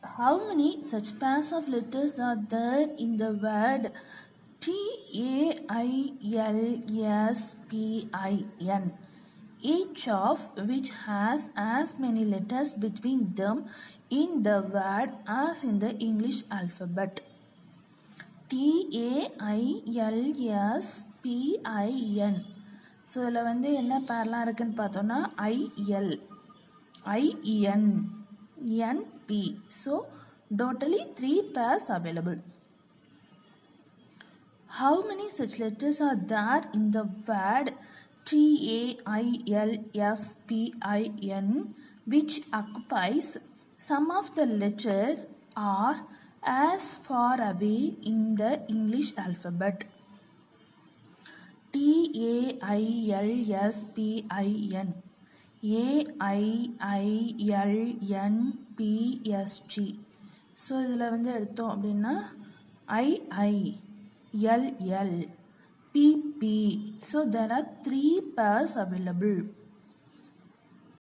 How many such pairs of letters are there in the word TAILSPIN, each of which has as many letters between them in the word as in the English alphabet? TAILSPIN. So இதில் வந்து என்ன பேர்லாம் இருக்குன்னு பார்த்தோன்னா IL, IN, NP. So totally 3 pairs available. How many such letters are there in the word TAILSPIN, which occupies some of the letter are as far away in the English alphabet? TAILSPIN, AIILNPST. So இதில் வந்து எடுத்தோம் அப்படின்னா IILL, PP. So there are 3 pairs available.